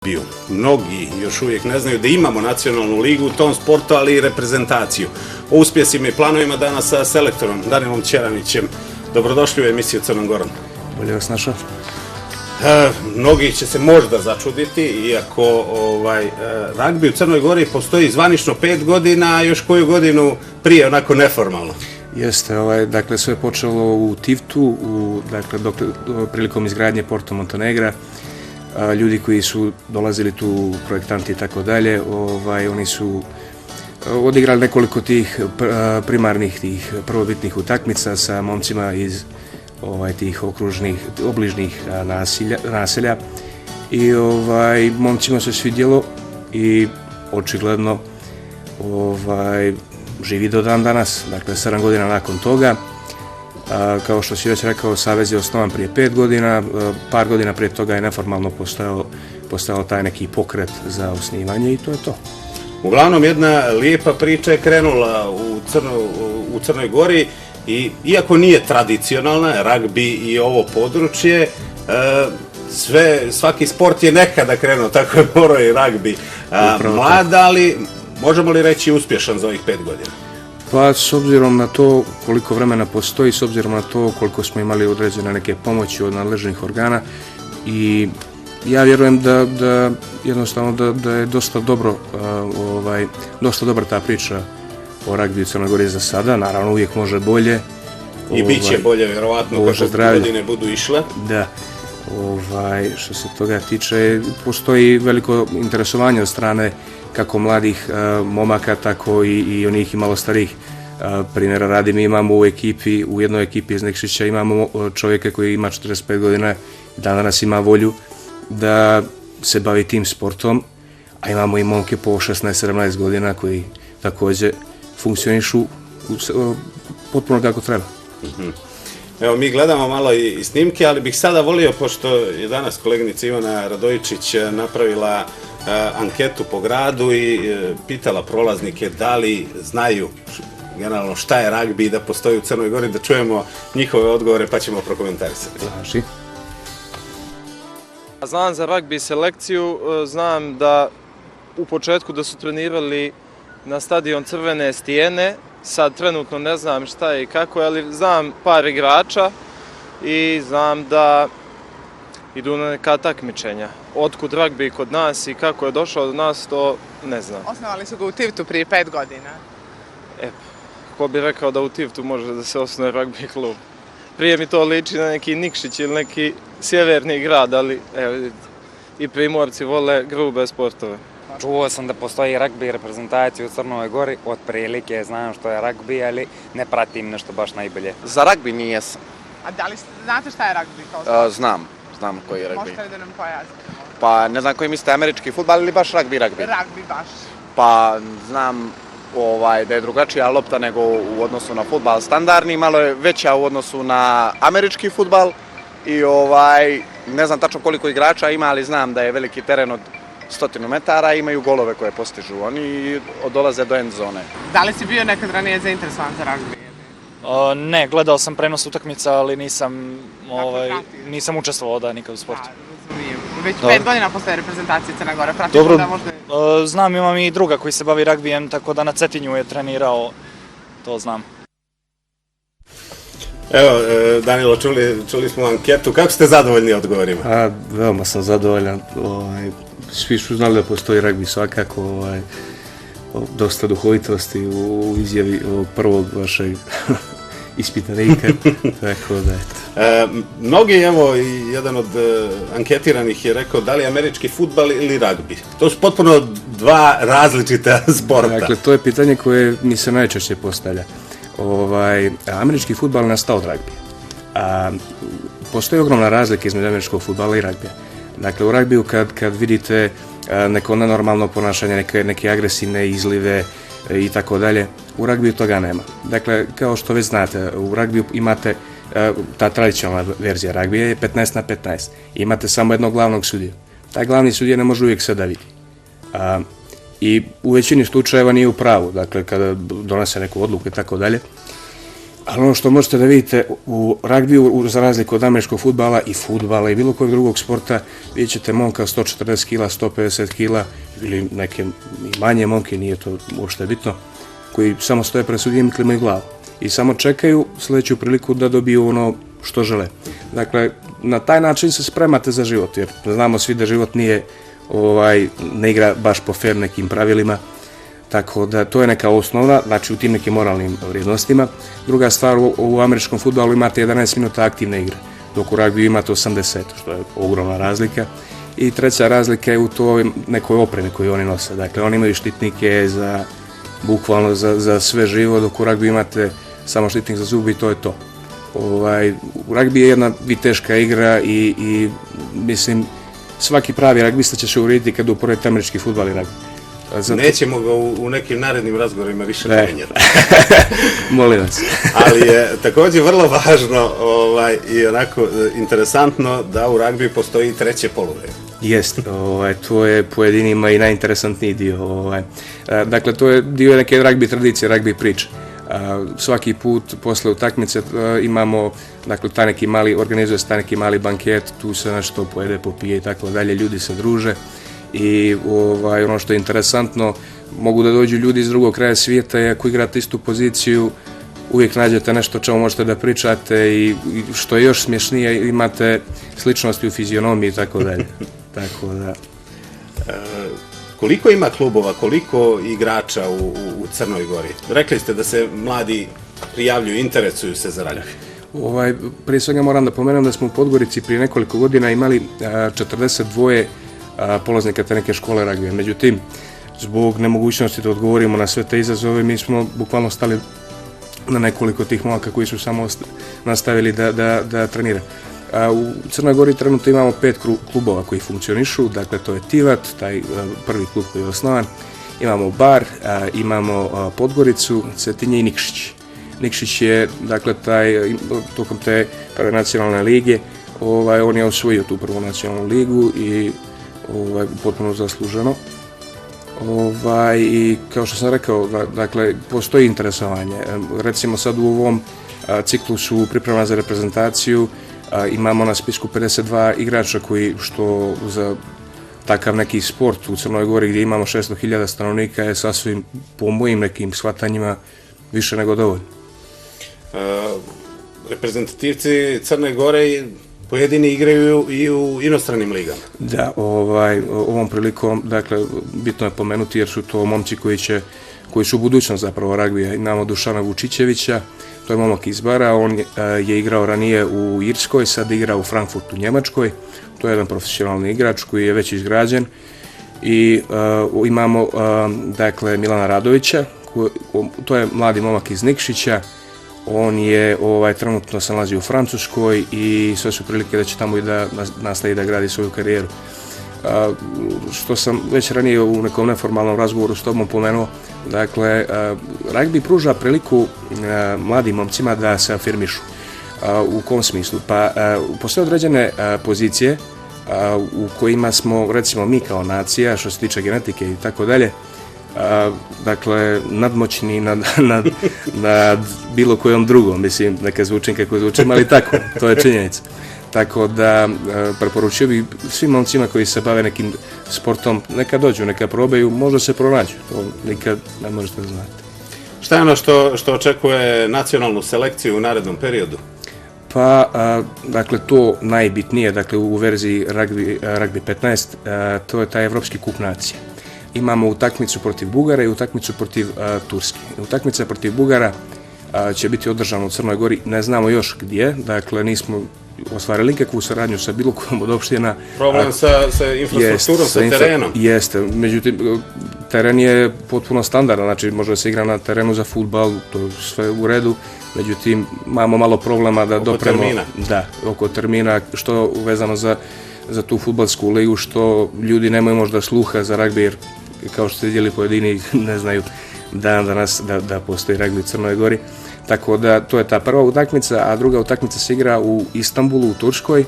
Bio. Mnogi još uvijek ne znaju da imamo nacionalnu ligu u tom sportu, ali i reprezentaciju. O uspjesima i planovima danas sa selektorom Danilom Ćeranićem. Dobrodošli u emisiju Crnom Gorom. Bolje vas našao. Mnogi će se možda začuditi, iako ragbi u Crnoj Gori postoji zvanično 5 godina, a još koju godinu prije, onako neformalno. Jeste, dakle sve je počelo u Tivtu, prilikom izgradnje Porto Montenegra. Ljudi koji su dolazili tu, projektanti i tako dalje, oni su odigrali nekoliko tih primarnih, tih prvobitnih utakmica sa momcima iz tih obližnih naselja i momcima se svidjelo i očigledno živi do dan danas, dakle 7 godina nakon toga. Kao što si već rekao, Savez je osnovan prije 5 godina, par godina prije toga je neformalno postojao taj neki pokret za osnivanje i to je to. Uglavnom, jedna lijepa priča je krenula u Crnoj Gori i iako nije tradicionalna, ragbi i ovo područje, svaki sport je nekada krenuo, tako je morao i ragbi. Mlad, ali možemo li reći uspješan za ovih 5 godina? Pa s obzirom na to koliko vremena postoji, s obzirom na to koliko smo imali određene neke pomoći od nadležnih organa i ja vjerujem da jednostavno da je dosta dobra ta priča o ragbi u Crnoj Gori za sada, naravno uvijek može bolje. I bit će bolje, vjerovatno, kako godine budu išle. Da, što se toga tiče, postoji veliko interesovanje od strane kako mladih momaka, tako i onih i malo starih. Primjera radi, mi imamo u jednoj ekipi iz Nikšića imamo čovjeka koji ima 45 godina i danas ima volju da se bavi tim sportom, a imamo i momke po 16-17 godina koji također funkcionišu potpuno kako treba. Evo, mi gledamo malo i snimke, ali bih sada volio, pošto je danas koleginica Ivana Radojičić napravila anketu po gradu i pitala prolaznike da li znaju generalno šta je ragbi i da postoji u Crnoj Gori, da čujemo njihove odgovore pa ćemo prokomentarisati. Znam za ragbi selekciju, znam da u početku da su trenirali na stadion Crvene stijene, sad trenutno ne znam šta je i kako, ali znam par igrača i znam da idu na neka takmičenja. Otkud ragbi kod nas i kako je došao do nas, to ne znam. Osnovali su ga u Tivtu prije 5 godina. Ko bi rekao da u Tivtu može da se osnuje ragbi klub? Prije mi to liči na neki Nikšić ili neki sjeverni grad, ali evo, i Primorci vole grube sportove. Čuo sam da postoji ragbi reprezentacija u Crnoj Gori, otprilike znam što je ragbi, ali ne pratim nešto baš najbolje. Za ragbi nijesam. A da li znate šta je ragbi? Znam koji je ragbi. Možete li da nam pojasnite? Pa ne znam koji mislite, američki fudbal ili baš ragbi? Ragbi baš. Pa znam da je drugačija lopta nego u odnosu na fudbal standardni, malo je veća u odnosu na američki fudbal i ne znam tačno koliko igrača ima, ali znam da je veliki teren od 100 metara, imaju golove koje postižu oni i dolaze do end zone. Da li si bio nekad ranije zainteresovan za ragbi? Ne, gledao sam prenos utakmica, ali nisam učestvovao nikad u sportu. Razumijem. Već 5 godina postoje reprezentacije Crne Gore, pratiš da možda... Znam, imam i druga koji se bavi ragbijem, tako da na Cetinju je trenirao, to znam. Evo, Danilo, čuli smo anketu, kako ste zadovoljni odgovorima? Veoma sam zadovoljan, svi su znali da postoji ragbi svakako, dosta duhovitosti u izjavi prvog vašeg ispitanika, tako da eto. Mnogi, evo, jedan od anketiranih je rekao da li je američki fudbal ili ragbi. To su potpuno dva različita sporta. Dakle, to je pitanje koje mi se najčešće postavlja. Američki fudbal je nastao od ragbija. Postoji ogromna razlika između američkog fudbala i ragbija. Dakle, u ragbiju kad vidite neko nenormalno ponašanje, neke agresivne izlive i tako dalje, u ragbiju toga nema. Dakle, kao što već znate, u ragbiju imate, ta tradicionalna verzija ragbija je 15-15. Imate samo jednog glavnog sudiju. Taj glavni sudija ne može uvijek sve da vidi. I u većini slučajeva nije u pravu, dakle, kada donese neku odluku i tako dalje. Ali ono što možete da vidite u ragbiju, za razliku od američkog fudbala i fudbala i bilo kojeg drugog sporta, vidjet ćete momka 140 kila, 150 kila ili neke manje momke, nije to uopšte bitno, koji samo stoje pred sudijom i klimaju glavu. I samo čekaju sljedeću priliku da dobiju ono što žele. Dakle, na taj način se spremate za život, jer znamo svi da život nije, ne igra baš po fair nekim pravilima, tako da to je neka osnovna, znači u tim nekim moralnim vrijednostima. Druga stvar, u američkom fudbalu imate 11 minuta aktivne igre, dok u ragbiju imate 80, što je ogromna razlika. I treća razlika je u toj nekoj opremi koju oni nose. Dakle, oni imaju štitnike bukvalno za sve živo, dok u ragbiju imate samo štitnik za zubi i to je to. U ragbiju je jedna viteška igra i mislim, svaki pravi ragbista će se uvrijediti kada uporedite američki fudbal i ragbi. Nećemo ga u nekim narednim razgovorima više spominjati. Molim vas. Ali je također vrlo važno i onako interesantno da u ragbiju postoji treće poluvreme. Jest, to je pojedinima i najinteresantniji dio. Dakle, to je dio neke ragbi tradicije, ragbi priče. Svaki put posle utakmice imamo, dakle, organizuje se taj neki mali banket, tu se nešto pojede, popije i tako dalje, ljudi se druže. I ono što je interesantno, mogu da dođu ljudi iz drugog kraja svijeta i ako igrate istu poziciju, uvijek nađete nešto o čemu možete da pričate i što je još smješnije, imate sličnosti u fizionomiji i tako dalje. Tako da... Koliko ima klubova, koliko igrača u Crnoj Gori? Rekli ste da se mladi prijavljuju, interesuju se za ragbi. Prije svega moram da pomenem da smo u Podgorici prije nekoliko godina imali 42 polaznika te neke škole ragbija. Međutim, zbog nemogućnosti da odgovorimo na sve te izazove, mi smo bukvalno stali na nekoliko tih momaka koji su samo nastavili da treniraju. U Crnoj Gori trenutno imamo 5 klubova koji funkcionišu, dakle to je Tivat, taj prvi klub koji je osnovan, imamo Bar, imamo Podgoricu, Cetinje i Nikšić. Nikšić je, dakle, tokom te prve nacionalne lige, on je osvojio tu prvu nacionalnu ligu i potpuno zasluženo. I kao što sam rekao, dakle, postoji interesovanje. Recimo sad u ovom ciklusu priprema za reprezentaciju imamo na spisku 52 igrača koji, što za takav neki sport u Crnoj Gori gdje imamo 600.000 stanovnika, je sasvim, po mojim nekim shvatanjima, više nego dovoljno. Reprezentativci Crne Gore pojedini igraju i u inostranim ligama. Da, ovom prilikom, dakle, bitno je pomenuti jer su to momci koji su budućnost zapravo ragbija. Imamo Dušana Vučićevića, to je momak iz Bara, on je igrao ranije u Irskoj, sad igra u Frankfurtu u Njemačkoj, to je jedan profesionalni igrač koji je već izgrađen. I imamo, dakle, Milana Radovića, to je mladi momak iz Nikšića, on je trenutno se nalazi u Francuskoj i sve su prilike da će tamo i da nastavi da gradi svoju karijeru. Što sam već ranije u nekom neformalnom razgovoru s tobom pomenuo, dakle, ragbi pruža priliku mladim momcima da se afirmišu. U kom smislu? Pa, postoje određene pozicije u kojima smo, recimo, mi kao nacija, što se tiče genetike i tako dalje, dakle, nadmoćni nad bilo kojom drugom, mislim, neka zvučim kako zvučim, ali tako, to je činjenica. Tako da preporučio bih svim momcima koji se bave nekim sportom, neka dođu, neka probaju, možda se pronađu, to nikad ne možete znati. Šta je ono što očekuje nacionalnu selekciju u narednom periodu? Pa, dakle, to najbitnije, dakle, u verziji Ragbi 15, to je taj Evropski kup nacije. Imamo utakmicu protiv Bugara i utakmicu protiv Turske. Utakmica protiv Bugara će biti održana u Crnoj Gori, ne znamo još gdje, dakle nismo ostvarili nikakvu saradnju sa bilo kojom od opština. Problem sa infrastrukturom, sa terenom? Jeste, međutim, teren je potpuno standardan, znači može se igra na terenu za fudbal, to je sve u redu, međutim imamo malo problema da dopremo... Oko termina? Da, oko termina, što vezano za tu fudbalsku ligu, što ljudi nemaju možda sluha za ragbi, jer kao što ste vidjeli pojedini ne znaju dan danas da postoji ragbi u Crnoj Gori. Tako da to je ta prva utakmica, a druga utakmica se igra u Istanbulu, u Turskoj,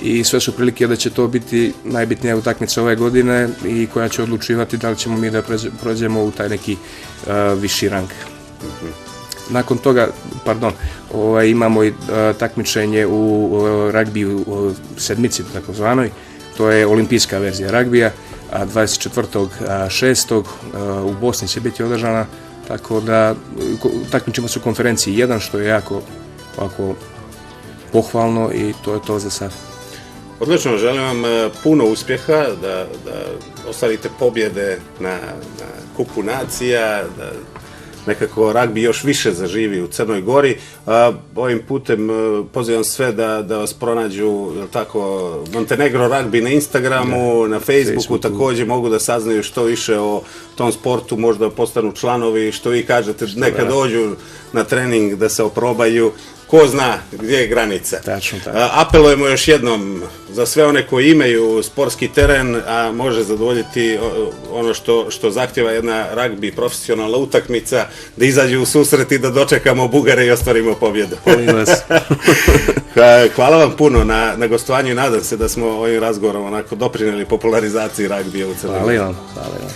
i sve su prilike da će to biti najbitnija utakmica ove godine i koja će odlučivati da li ćemo mi da prođemo u taj neki viši rang. nakon toga, imamo i takmičenje u ragbiju sedmici takozvanoj, to je olimpijska verzija ragbija, a 24.6. u Bosni će biti održana, tako da takmičimo se u konferenciji 1, što je jako ovako pohvalno i to je to za sad. Odlično, želim vam puno uspjeha, da ostvarite pobjede na Kupu nacija, da nekako ragbi još više zaživi u Crnoj Gori. Ovim putem pozivam sve da vas pronađu, tako, Montenegro ragbi na Instagramu, na Facebooku, također mogu da saznaju što više o tom sportu, možda postanu članovi, što vi kažete, neka dođu na trening da se oprobaju. Ko zna gdje je granica. Apelujemo još jednom za sve one koji imaju sportski teren, a može zadovoljiti ono što zahtjeva jedna ragbi profesionalna utakmica, da izađu u susret i da dočekamo Bugare i ostvarimo pobjedu. Hvala vam puno na gostovanju i nadam se da smo ovim razgovorom onako doprinijeli popularizaciji ragbija u Crnoj Gori. Hvala vam.